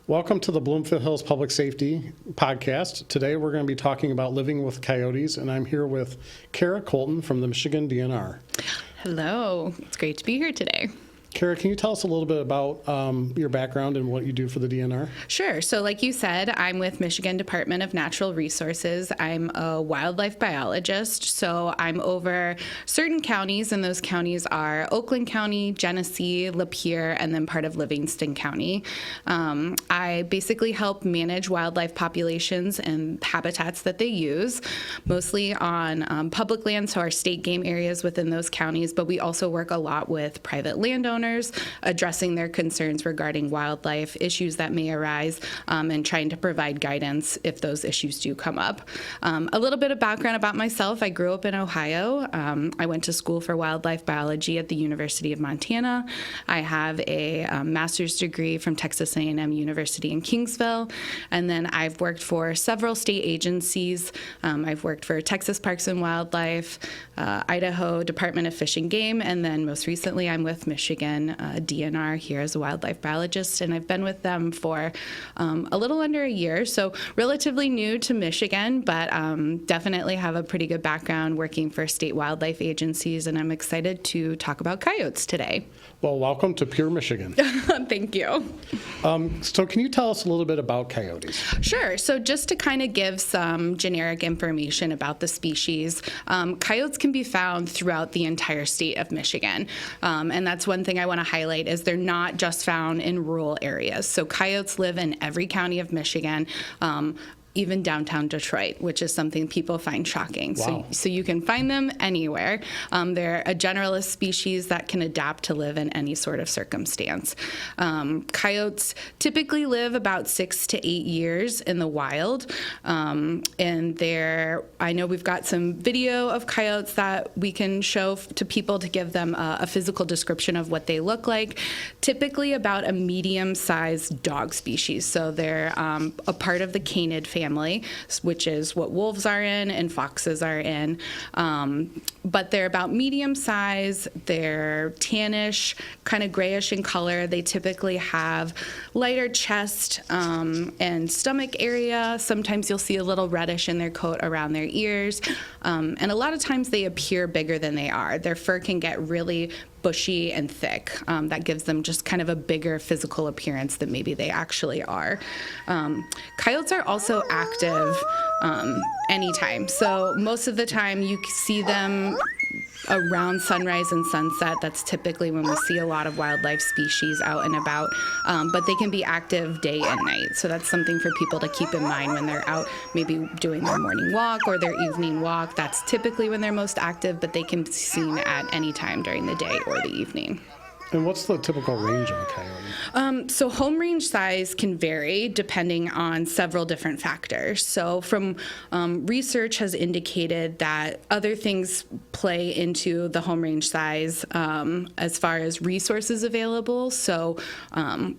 Welcome to the Bloomfield Hills Public Safety Podcast. Today we're going to be talking about living with coyotes, and I'm here with Kara Colton from the Michigan DNR. Hello. It's great to be here today. Kara, can you tell us a little bit about your background and what you do for the DNR? Sure. So like you said, I'm with Michigan Department of Natural Resources. I'm a wildlife biologist, so I'm over certain counties, and those counties are Oakland County, Genesee, Lapeer, and then part of Livingston County. I basically help manage wildlife populations and habitats that they use, mostly on public land, so our state game areas within those counties, but we also work a lot with private landowners, addressing their concerns regarding wildlife issues that may arise, and trying to provide guidance if those issues do come up. A little bit of background about myself. I grew up in Ohio. I went to school for wildlife biology at the University of Montana. I have a master's degree from Texas A&M University in Kingsville, and then I've worked for several state agencies. I've worked for Texas Parks and Wildlife, Idaho Department of Fish and Game, and then most recently I'm with Michigan DNR here as a wildlife biologist, and I've been with them for a little under a year, so relatively new to Michigan, but definitely have a pretty good background working for state wildlife agencies, and I'm excited to talk about coyotes today. Well, welcome to Pure Michigan. Thank you. So can you tell us a little bit about coyotes? Sure. So just to kind of give some generic information about the species, coyotes can be found throughout the entire state of Michigan. And that's one thing I want to highlight is they're not just found in rural areas. So coyotes live in every county of Michigan, even downtown Detroit, which is something people find shocking. Wow. So you can find them anywhere. They're a generalist species that can adapt to live in any sort of circumstance. Coyotes typically live about 6 to 8 years in the wild. And I know we've got some video of coyotes that we can show to people to give them a physical description of what they look like. Typically about a medium-sized dog species. So they're a part of the canid family, which is what wolves are in and foxes are in. But they're about medium size. They're tannish, kind of grayish in color. They typically have lighter chest and stomach area. Sometimes you'll see a little reddish in their coat around their ears. And a lot of times they appear bigger than they are. Their fur can get really bushy and thick. That gives them just kind of a bigger physical appearance than maybe they actually are. Coyotes are also active anytime. So most of the time you see them around sunrise and sunset. That's typically when we see a lot of wildlife species out and about, but they can be active day and night. So that's something for people to keep in mind when they're out maybe doing their morning walk or their evening walk. That's typically when they're most active, but they can be seen at any time during the day or the evening. And what's the typical range of a coyote? So home range size can vary depending on several different factors. So from research has indicated that other things play into the home range size as far as resources available. So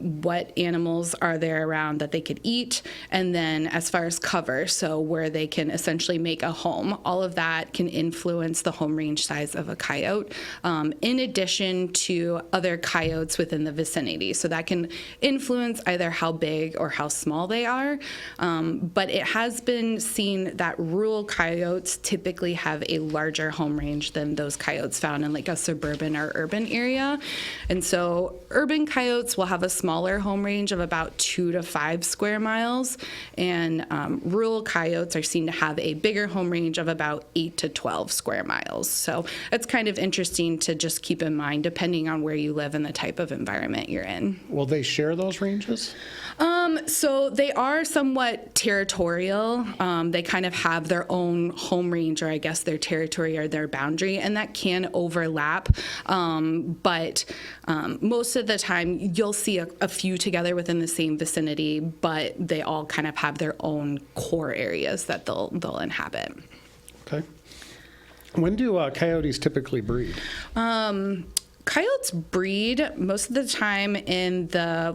what animals are there around that they could eat, and then as far as cover, so where they can essentially make a home. All of that can influence the home range size of a coyote, in addition to other coyotes within the vicinity. So that can influence either how big or how small they are. But it has been seen that rural coyotes typically have a larger home range than those coyotes found in like a suburban or urban area. And so urban coyotes will have a smaller home range of about 2 to 5 square miles. And rural coyotes are seen to have a bigger home range of about 8 to 12 square miles. So it's kind of interesting to just keep in mind depending on where you live and the type of environment you're in. Will they share those ranges? So they are somewhat territorial. They kind of have their own home range, or I guess their territory or their boundary, and that can overlap. But most of the time you'll see a few together within the same vicinity, but they all kind of have their own core areas that they'll inhabit. Okay. When do coyotes typically breed? Coyotes breed most of the time in the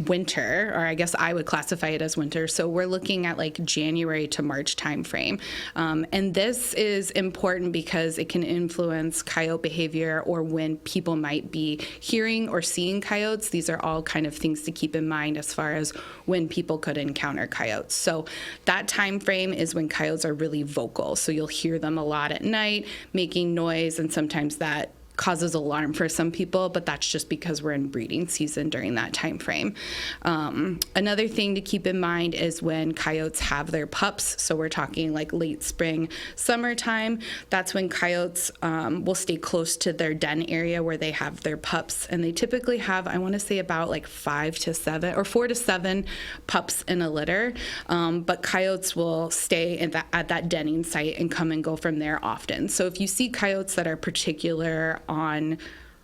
winter, or I guess I would classify it as winter. So we're looking at January to March timeframe. And this is important because it can influence coyote behavior or when people might be hearing or seeing coyotes. These are all kind of things to keep in mind as far as when people could encounter coyotes. So that time frame is when coyotes are really vocal. So you'll hear them a lot at night making noise, and sometimes that causes alarm for some people, but that's just because we're in breeding season during that time frame. Another thing to keep in mind is when coyotes have their pups. So we're talking late spring, summertime. That's when coyotes will stay close to their den area where they have their pups, and they typically have, I want to say, about 5 to 7 or 4 to 7 pups in a litter. But coyotes will stay at that denning site and come and go from there often. So if you see coyotes that are particular on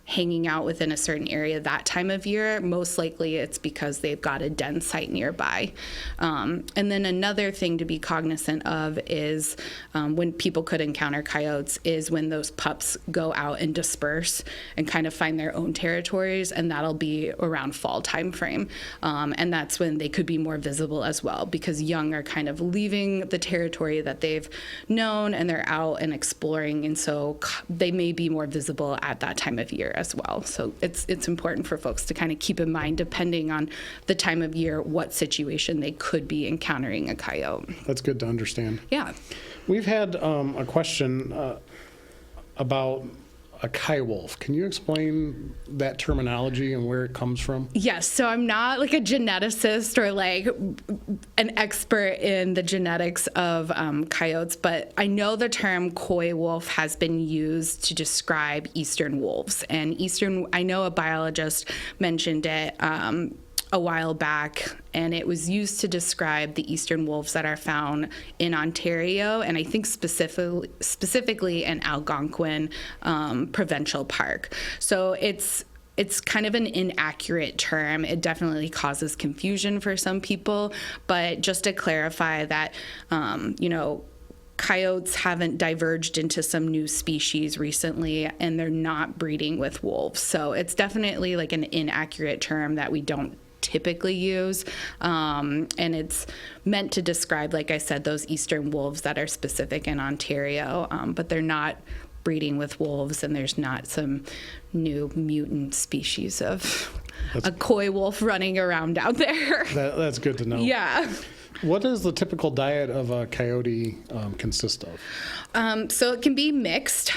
hanging out within a certain area that time of year, most likely it's because they've got a den site nearby. And then another thing to be cognizant of is when people could encounter coyotes is when those pups go out and disperse and kind of find their own territories, and that'll be around fall time frame. And that's when they could be more visible as well, because young are kind of leaving the territory that they've known and they're out and exploring, and so they may be more visible at that time of year as well. So it's important for folks to kind of keep in mind, depending on the time of year, what situation they could be encountering a coyote. That's good to understand. Yeah. We've had a question about a coywolf. Can you explain that terminology and where it comes from? Yes. So I'm not a geneticist or an expert in the genetics of coyotes, but I know the term coy wolf has been used to describe eastern wolves. And I know a biologist mentioned it a while back, and it was used to describe the eastern wolves that are found in Ontario, and I think specifically in Algonquin Provincial Park. So it's kind of an inaccurate term. It definitely causes confusion for some people, but just to clarify that, coyotes haven't diverged into some new species recently, and they're not breeding with wolves. So it's definitely an inaccurate term that we don't typically use, and it's meant to describe, like I said, those eastern wolves that are specific in Ontario, but they're not breeding with wolves, and there's not some new mutant species of a coy wolf running around out there. That's good to know. Yeah. What does the typical diet of a coyote consist of? So it can be mixed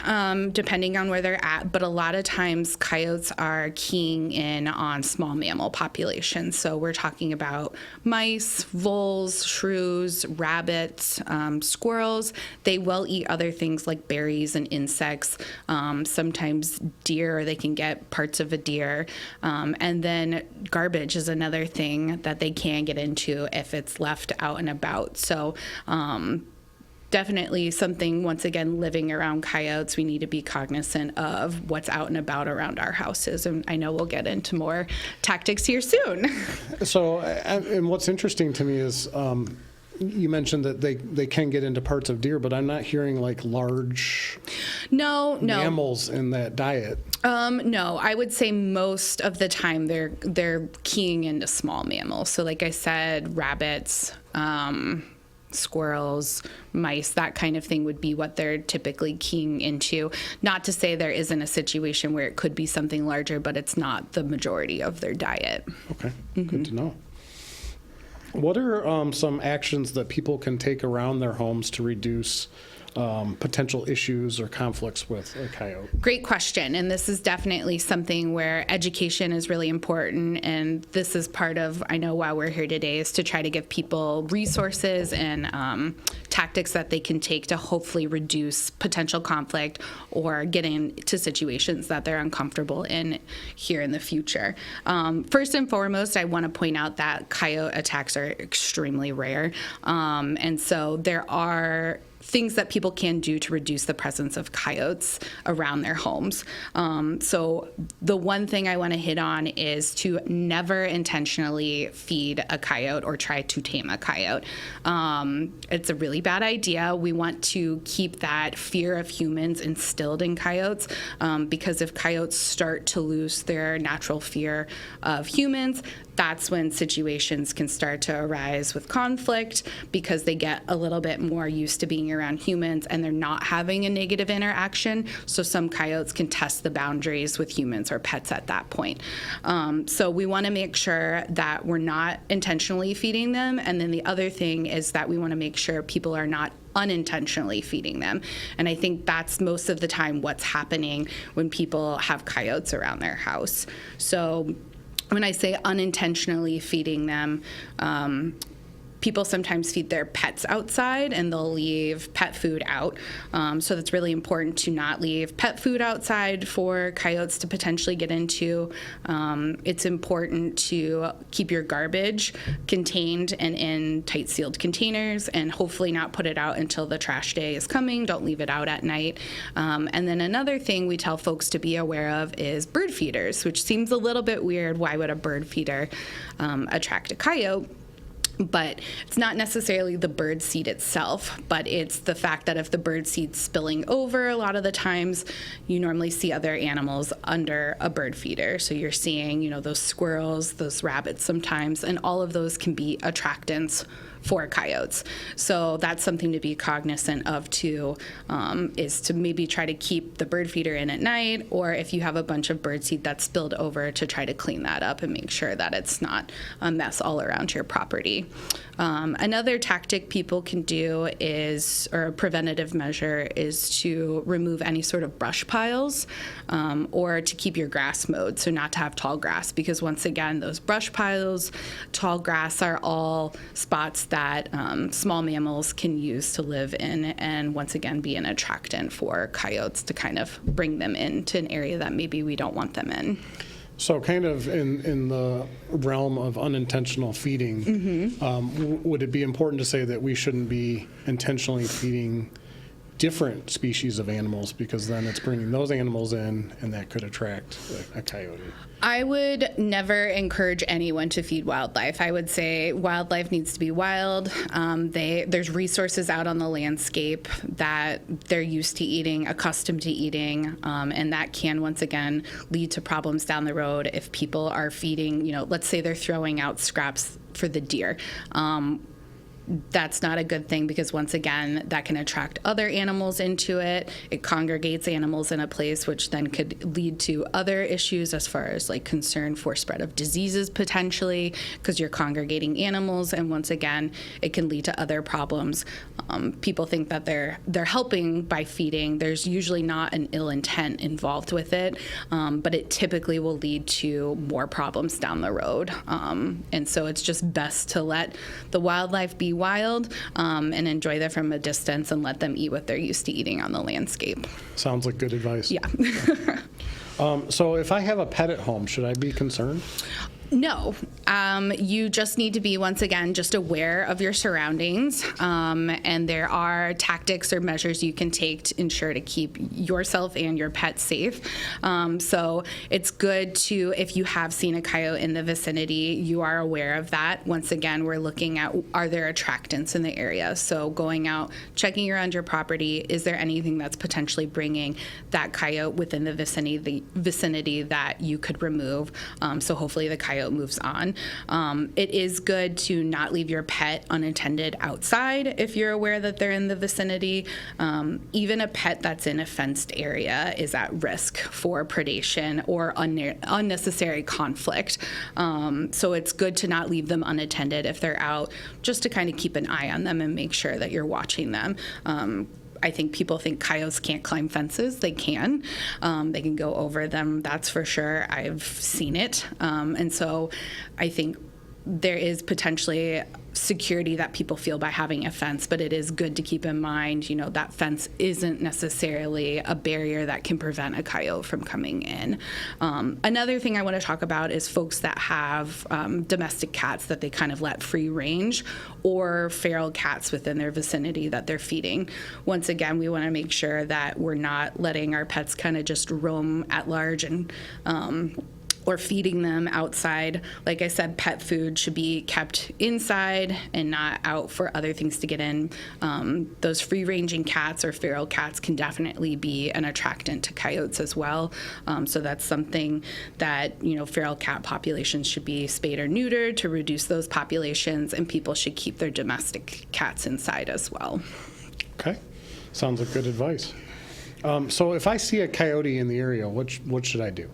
depending on where they're at, but a lot of times coyotes are keying in on small mammal populations. So we're talking about mice, voles, shrews, rabbits, squirrels. They will eat other things like berries and insects, sometimes deer, or they can get parts of a deer. And then garbage is another thing that they can get into if it's left out and about. So definitely something, once again, living around coyotes, we need to be cognizant of what's out and about around our houses. And I know we'll get into more tactics here soon. So, and what's interesting to me is you mentioned that they can get into parts of deer, but I'm not hearing large mammals in that diet. No, I would say most of the time they're keying into small mammals. So like I said, rabbits, squirrels, mice, that kind of thing would be what they're typically keying into. Not to say there isn't a situation where it could be something larger, but it's not the majority of their diet. Okay, good to know. What are some actions that people can take around their homes to reduce potential issues or conflicts with a coyote? Great question. And this is definitely something where education is really important. And this is part of, I know why we're here today, is to try to give people resources and tactics that they can take to hopefully reduce potential conflict or get into situations that they're uncomfortable in here in the future. First and foremost, I want to point out that coyote attacks are extremely rare. And so there are things that people can do to reduce the presence of coyotes around their homes. So the one thing I want to hit on is to never intentionally feed a coyote or try to tame a coyote. It's a really bad idea. We want to keep that fear of humans instilled in coyotes, because if coyotes start to lose their natural fear of humans, that's when situations can start to arise with conflict, because they get a little bit more used to being around humans and they're not having a negative interaction. So some coyotes can test the boundaries with humans or pets at that point. So we want to make sure that we're not intentionally feeding them. And then the other thing is that we want to make sure people are not unintentionally feeding them. And I think that's most of the time what's happening when people have coyotes around their house. So when I say unintentionally feeding them, people sometimes feed their pets outside and they'll leave pet food out. So that's really important to not leave pet food outside for coyotes to potentially get into. It's important to keep your garbage contained and in tight sealed containers, and hopefully not put it out until the trash day is coming. Don't leave it out at night. And then another thing we tell folks to be aware of is bird feeders, which seems a little bit weird. Why would a bird feeder attract a coyote? But it's not necessarily the bird seed itself, but it's the fact that if the bird seed's spilling over, a lot of the times you normally see other animals under a bird feeder. So you're seeing, those squirrels, those rabbits sometimes, and all of those can be attractants for coyotes. So that's something to be cognizant of too, is to maybe try to keep the bird feeder in at night, or if you have a bunch of bird seed that's spilled over, to try to clean that up and make sure that it's not a mess all around your property. Another tactic people can do or a preventative measure, is to remove any sort of brush piles, or to keep your grass mowed, so not to have tall grass, because once again, those brush piles, tall grass are all spots that small mammals can use to live in, and once again be an attractant for coyotes to kind of bring them into an area that maybe we don't want them in. So kind of in the realm of unintentional feeding, would it be important to say that we shouldn't be intentionally feeding different species of animals, because then it's bringing those animals in and that could attract a coyote? I would never encourage anyone to feed wildlife. I would say wildlife needs to be wild. There's resources out on the landscape that they're used to eating, accustomed to eating, and that can once again lead to problems down the road if people are feeding, let's say they're throwing out scraps for the deer. That's not a good thing, because once again, that can attract other animals into it. It congregates animals in a place, which then could lead to other issues as far as like concern for spread of diseases potentially, because you're congregating animals, and once again, it can lead to other problems. People think that they're helping by feeding. There's usually not an ill intent involved with it, but it typically will lead to more problems down the road. And so it's just best to let the wildlife be wild, and enjoy them from a distance, and let them eat what they're used to eating on the landscape. Sounds like good advice. Yeah. So if I have a pet at home, should I be concerned? No, you just need to be, once again, just aware of your surroundings, and there are tactics or measures you can take to ensure to keep yourself and your pet safe. So it's good to, if you have seen a coyote in the vicinity, you are aware of that. Once again, we're looking at, are there attractants in the area? So going out, checking around your property, is there anything that's potentially bringing that coyote within the vicinity that you could remove? So hopefully the coyote moves on. It is good to not leave your pet unattended outside if you're aware that they're in the vicinity. Even a pet that's in a fenced area is at risk for predation or unnecessary conflict. So it's good to not leave them unattended if they're out, just to kind of keep an eye on them and make sure that you're watching them. I think people think coyotes can't climb fences. They can. They can go over them, that's for sure. I've seen it. And so I think there is potentially security that people feel by having a fence, but it is good to keep in mind, that fence isn't necessarily a barrier that can prevent a coyote from coming in. Another thing I want to talk about is folks that have domestic cats that they kind of let free range, or feral cats within their vicinity that they're feeding. Once again, we want to make sure that we're not letting our pets kind of just roam at large and or feeding them outside. Like I said, pet food should be kept inside and not out for other things to get in. Those free-ranging cats or feral cats can definitely be an attractant to coyotes as well. So that's something that, feral cat populations should be spayed or neutered to reduce those populations, and people should keep their domestic cats inside as well. Okay, sounds like good advice. So if I see a coyote in the area, what should I do?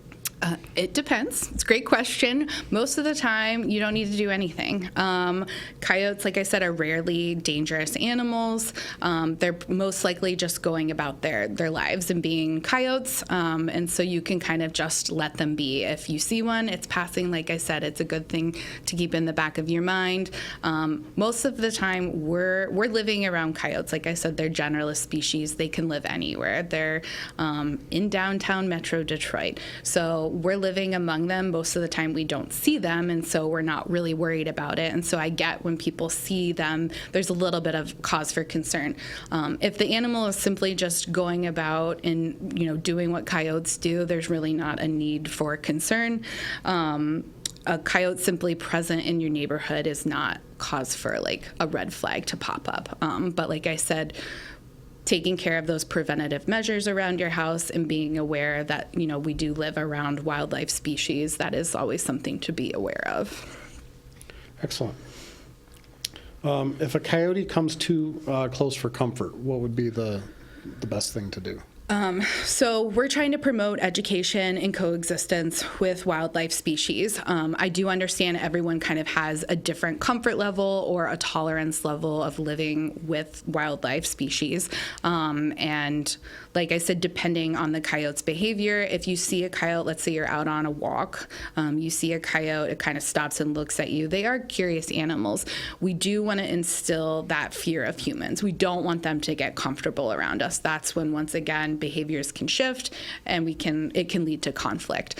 It depends. It's a great question. Most of the time, you don't need to do anything. Coyotes, like I said, are rarely dangerous animals. They're most likely just going about their lives and being coyotes. And so you can kind of just let them be. If you see one, it's passing. Like I said, it's a good thing to keep in the back of your mind. Most of the time, we're living around coyotes. Like I said, they're generalist species. They can live anywhere. They're in downtown Metro Detroit. So we're living among them. Most of the time we don't see them, and so we're not really worried about it. And so I get when people see them, there's a little bit of cause for concern. If the animal is simply just going about and doing what coyotes do, there's really not a need for concern. A coyote simply present in your neighborhood is not cause for like a red flag to pop up. But like I said, taking care of those preventative measures around your house and being aware that, we do live around wildlife species, that is always something to be aware of. Excellent. If a coyote comes too close for comfort, what would be the best thing to do? So we're trying to promote education and coexistence with wildlife species. I do understand everyone kind of has a different comfort level or a tolerance level of living with wildlife species. And like I said, depending on the coyote's behavior, if you see a coyote, let's say you're out on a walk, you see a coyote, it kind of stops and looks at you. They are curious animals. We do want to instill that fear of humans. We don't want them to get comfortable around us. That's when, once again, behaviors can shift and it can lead to conflict.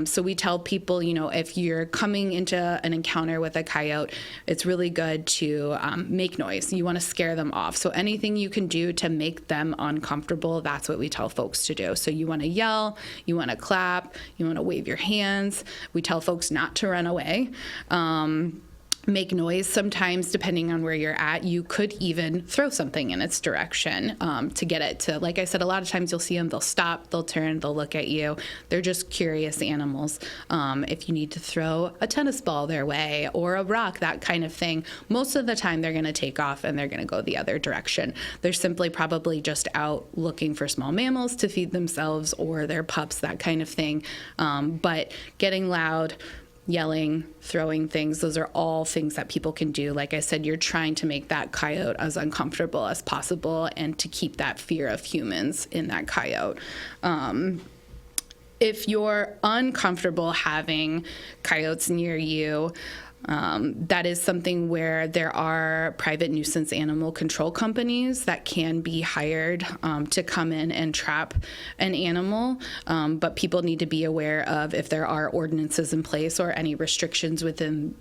So we tell people, if you're coming into an encounter with a coyote, it's really good to make noise. You want to scare them off. So anything you can do to make them uncomfortable, that's what we tell folks to do. So you want to yell, you want to clap, you want to wave your hands. We tell folks not to run away. Make noise. Sometimes, depending on where you're at, you could even throw something in its direction to get it to, like I said, a lot of times you'll see them, they'll stop, they'll turn, they'll look at you. They're just curious animals. If you need to throw a tennis ball their way or a rock, that kind of thing, most of the time they're going to take off and they're going to go the other direction. They're simply probably just out looking for small mammals to feed themselves or their pups, that kind of thing. But getting loud, yelling, throwing things, those are all things that people can do. Like I said, you're trying to make that coyote as uncomfortable as possible and to keep that fear of humans in that coyote. If you're uncomfortable having coyotes near you, that is something where there are private nuisance animal control companies that can be hired to come in and trap an animal, but people need to be aware of if there are ordinances in place or any restrictions within,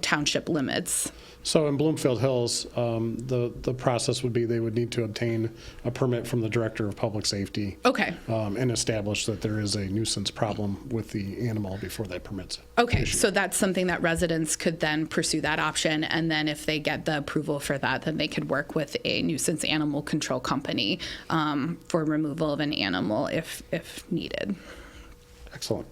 township limits. So in Bloomfield Hills, the process would be they would need to obtain a permit from the Director of Public Safety. Okay. And establish that there is a nuisance problem with the animal before that permit's Okay, issued. so that's something that residents could then pursue that option, and then if they get the approval for that, then they could work with a nuisance animal control company for removal of an animal if needed. Excellent.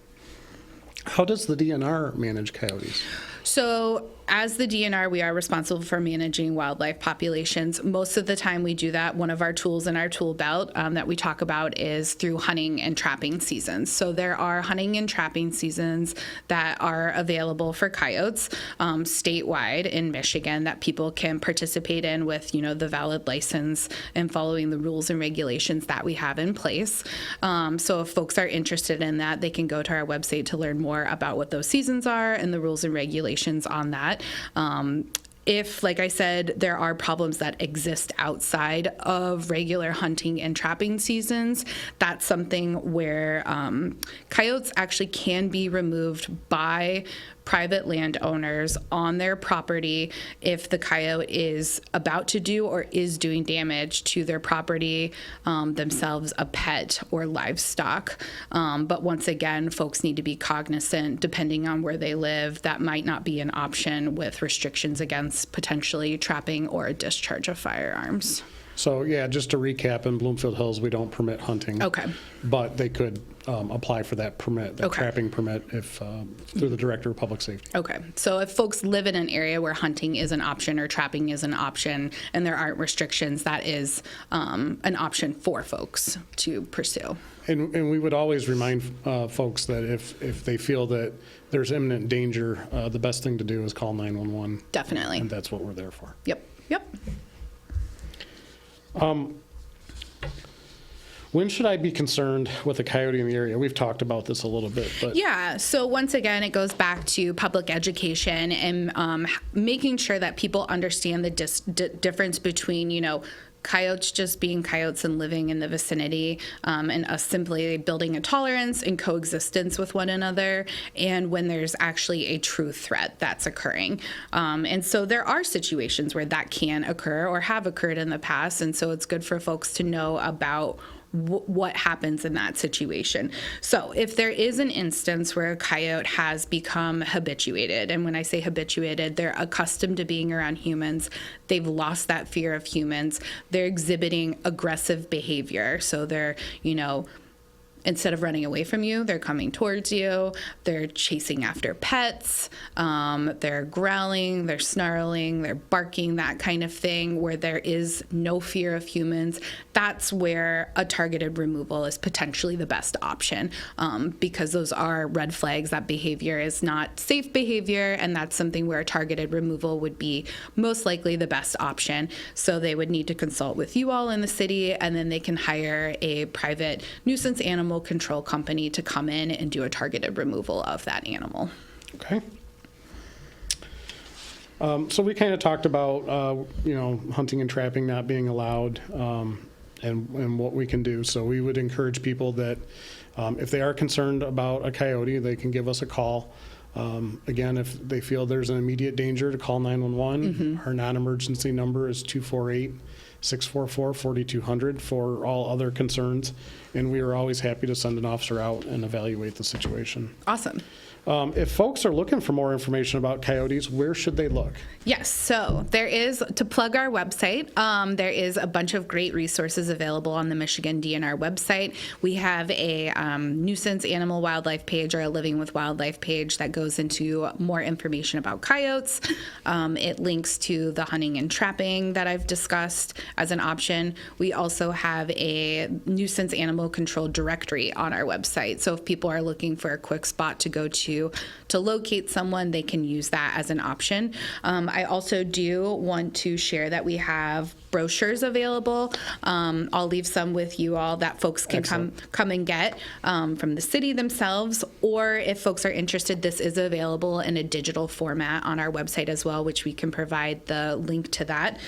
How does the DNR manage coyotes? So as the DNR, we are responsible for managing wildlife populations. Most of the time we do that. One of our tools in our tool belt that we talk about is through hunting and trapping seasons. So there are hunting and trapping seasons that are available for coyotes statewide in Michigan that people can participate in with, the valid license and following the rules and regulations that we have in place. So if folks are interested in that, they can go to our website to learn more about what those seasons are and the rules and regulations on that. that. If, like I said, there are problems that exist outside of regular hunting and trapping seasons, that's something where coyotes actually can be removed by private landowners on their property if the coyote is about to do or is doing damage to their property, themselves, a pet, or livestock. But once again, folks need to be cognizant, depending on where they live, that might not be an option with restrictions against potentially trapping or a discharge of firearms. So, yeah, just to recap, in Bloomfield Hills, we don't permit hunting. Okay. But they could apply for that permit, that trapping permit, if through the Director of Public Safety. Okay. So if folks live in an area where hunting is an option or trapping is an option and there aren't restrictions, that is an option for folks to pursue. And we would always remind folks that if they feel that there's imminent danger, the best thing to do is call 911. Definitely. And that's what we're there for. Yep. When should I be concerned with a coyote in the area? We've talked about this a little bit, but Yeah, so once again, it goes back to public education and making sure that people understand the difference between, coyotes just being coyotes and living in the vicinity, and us simply building a tolerance and coexistence with one another, and when there's actually a true threat that's occurring. And so there are situations where that can occur or have occurred in the past, and so it's good for folks to know about what happens in that situation. So if there is an instance where a coyote has become habituated, and when I say habituated, they're accustomed to being around humans, they've lost that fear of humans, they're exhibiting aggressive behavior. So they're, instead of running away from you, they're coming towards you, they're chasing after pets, they're growling, they're snarling, they're barking, that kind of thing, where there is no fear of humans. That's where a targeted removal is potentially the best option, because those are red flags. That behavior is not safe behavior, and that's something where a targeted removal would be most likely the best option. So they would need to consult with you all in the city, and then they can hire a private nuisance animal control company to come in and do a targeted removal of that animal. Okay. So we kind of talked about, hunting and trapping not being allowed, and what we can do. So we would encourage people that if they are concerned about a coyote, they can give us a call. Again, if they feel there's an immediate danger, to call 911. Mm-hmm. Our non-emergency number is 248-644-4200 for all other concerns. And we are always happy to send an officer out and evaluate the situation. Awesome. If folks are looking for more information about coyotes, where should they look? Yes, so there is, to plug our website, there is a bunch of great resources available on the Michigan DNR website. We have a nuisance animal wildlife page, or a living with wildlife page, that goes into more information about coyotes. It links to the hunting and trapping that I've discussed as an option. We also have a nuisance animal control directory on our website. So if people are looking for a quick spot to go to locate someone, they can use that as an option. I also do want to share that we have brochures available. I'll leave some with you all that folks can come and get from the city themselves, or if folks are interested, this is available in a digital format on our website as well, which we can provide the link to that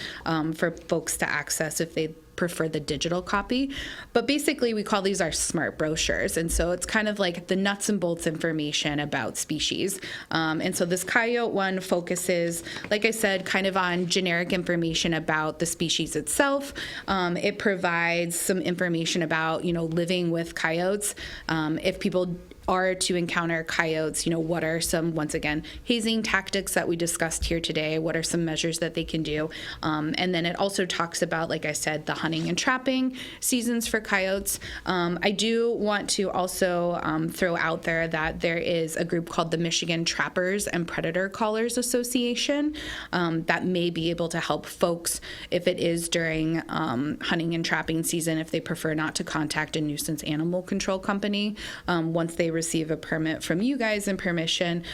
for folks to access if they prefer the digital copy. But basically, we call these our smart brochures, and so it's kind of like the nuts and bolts information about species. And so this coyote one focuses, like I said, kind of on generic information about the species itself. It provides some information about, living with coyotes. If people are to encounter coyotes, what are some, once again, hazing tactics that we discussed here today? What are some measures that they can do? And then it also talks about, like I said, the hunting and trapping seasons for coyotes. I do want to also throw out there that there is a group called the Michigan Trappers and Predator Callers Association that may be able to help folks if it is during hunting and trapping season, if they prefer not to contact a nuisance animal control company. Once they receive a permit from you guys and permission,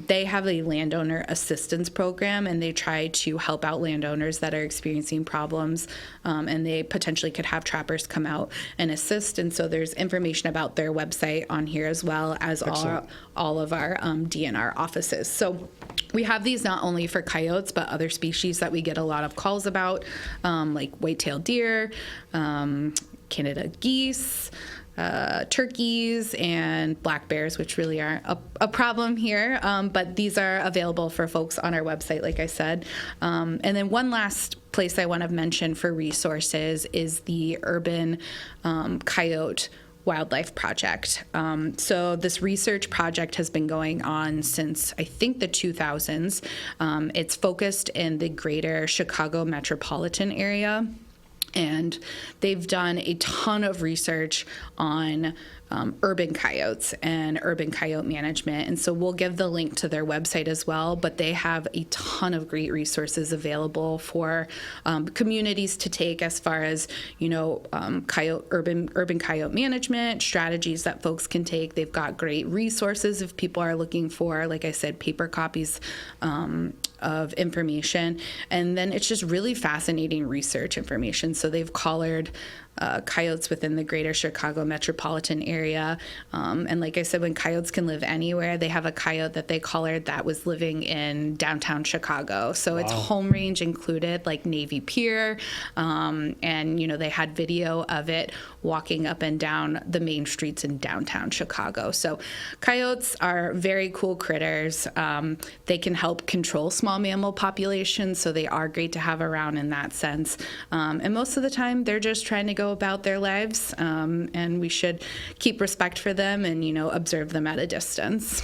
they have a landowner assistance program, and they try to help out landowners that are experiencing problems, and they potentially could have trappers come out and assist. And so there's information about their website on here, as well as all of our DNR offices. So We have these not only for coyotes, but other species that we get a lot of calls about, like white-tailed deer, Canada geese, turkeys, and black bears, which really aren't a problem here. But these are available for folks on our website, like I said. And then one last place I want to mention for resources is the Urban Coyote Wildlife Project. So this research project has been going on since, I think, the 2000s. It's focused in the greater Chicago metropolitan area. And they've done a ton of research on urban coyotes and urban coyote management. And so we'll give the link to their website as well, but they have a ton of great resources available for communities to take as far as, urban coyote management, strategies that folks can take. They've got great resources if people are looking for, like I said, paper copies of information. And then it's just really fascinating research information. So they've collared coyotes within the greater Chicago metropolitan area. And like I said, when coyotes can live anywhere, they have a coyote that they collared that was living in downtown Chicago. So it's home range included, like Navy Pier. And, they had video of it walking up and down the main streets in downtown Chicago. So coyotes are very cool critters. They can help control small mammal populations, so they are great to have around in that sense. And most of the time, they're just trying to go about their lives, and we should keep respect for them and, observe them at a distance.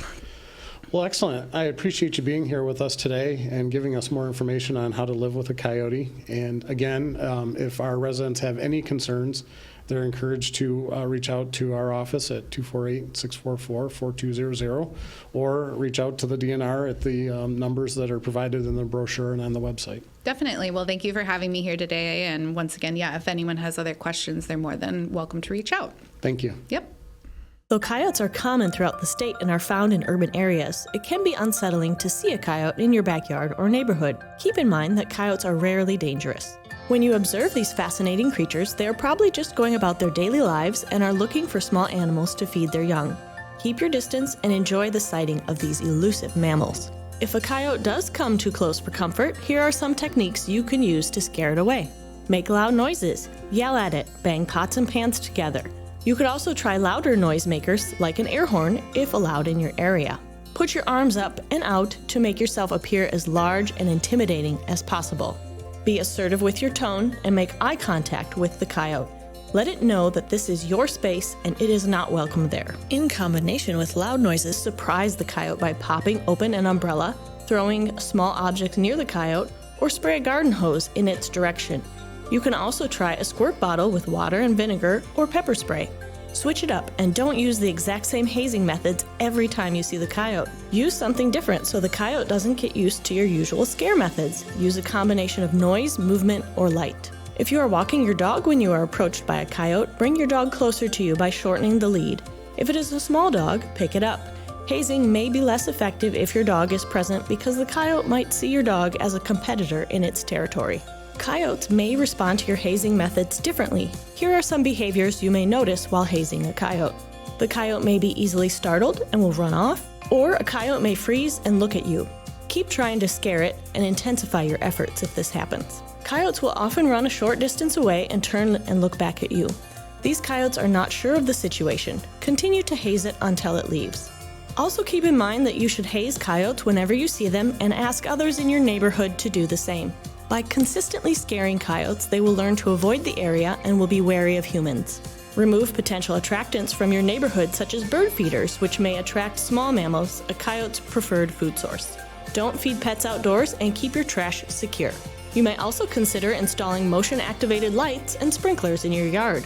Well, excellent. I appreciate you being here with us today and giving us more information on how to live with a coyote. And again, if our residents have any concerns, they're encouraged to reach out to our office at 248-644-4200 or reach out to the DNR at the numbers that are provided in the brochure and on the website. Definitely. Well, thank you for having me here today. And once again, if anyone has other questions, they're more than welcome to reach out. Thank you. Yep. Though coyotes are common throughout the state and are found in urban areas, it can be unsettling to see a coyote in your backyard or neighborhood. Keep in mind that coyotes are rarely dangerous. When you observe these fascinating creatures, they are probably just going about their daily lives and are looking for small animals to feed their young. Keep your distance and enjoy the sighting of these elusive mammals. If a coyote does come too close for comfort, here are some techniques you can use to scare it away. Make loud noises, yell at it, bang pots and pans together. You could also try louder noisemakers like an air horn if allowed in your area. Put your arms up and out to make yourself appear as large and intimidating as possible. Be assertive with your tone and make eye contact with the coyote. Let it know that this is your space and it is not welcome there. In combination with loud noises, surprise the coyote by popping open an umbrella, throwing a small object near the coyote, or spray a garden hose in its direction. You can also try a squirt bottle with water and vinegar or pepper spray. Switch it up and don't use the exact same hazing methods every time you see the coyote. Use something different so the coyote doesn't get used to your usual scare methods. Use a combination of noise, movement, or light. If you are walking your dog when you are approached by a coyote, bring your dog closer to you by shortening the lead. If it is a small dog, pick it up. Hazing may be less effective if your dog is present because the coyote might see your dog as a competitor in its territory. Coyotes may respond to your hazing methods differently. Here are some behaviors you may notice while hazing a coyote. The coyote may be easily startled and will run off, or a coyote may freeze and look at you. Keep trying to scare it and intensify your efforts if this happens. Coyotes will often run a short distance away and turn and look back at you. These coyotes are not sure of the situation. Continue to haze it until it leaves. Also keep in mind that you should haze coyotes whenever you see them and ask others in your neighborhood to do the same. By consistently scaring coyotes, they will learn to avoid the area and will be wary of humans. Remove potential attractants from your neighborhood, such as bird feeders, which may attract small mammals, a coyote's preferred food source. Don't feed pets outdoors and keep your trash secure. You may also consider installing motion-activated lights and sprinklers in your yard.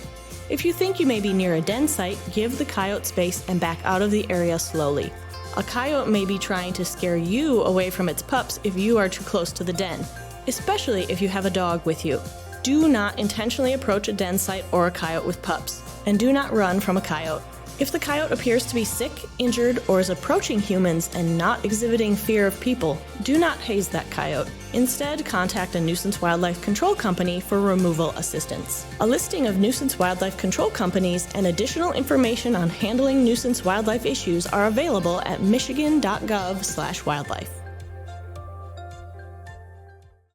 If you think you may be near a den site, give the coyote space and back out of the area slowly. A coyote may be trying to scare you away from its pups if you are too close to the den, especially if you have a dog with you. Do not intentionally approach a den site or a coyote with pups, and do not run from a coyote. If the coyote appears to be sick, injured, or is approaching humans and not exhibiting fear of people, do not haze that coyote. Instead, contact a Nuisance Wildlife Control Company for removal assistance. A listing of Nuisance Wildlife Control Companies and additional information on handling nuisance wildlife issues are available at michigan.gov/wildlife.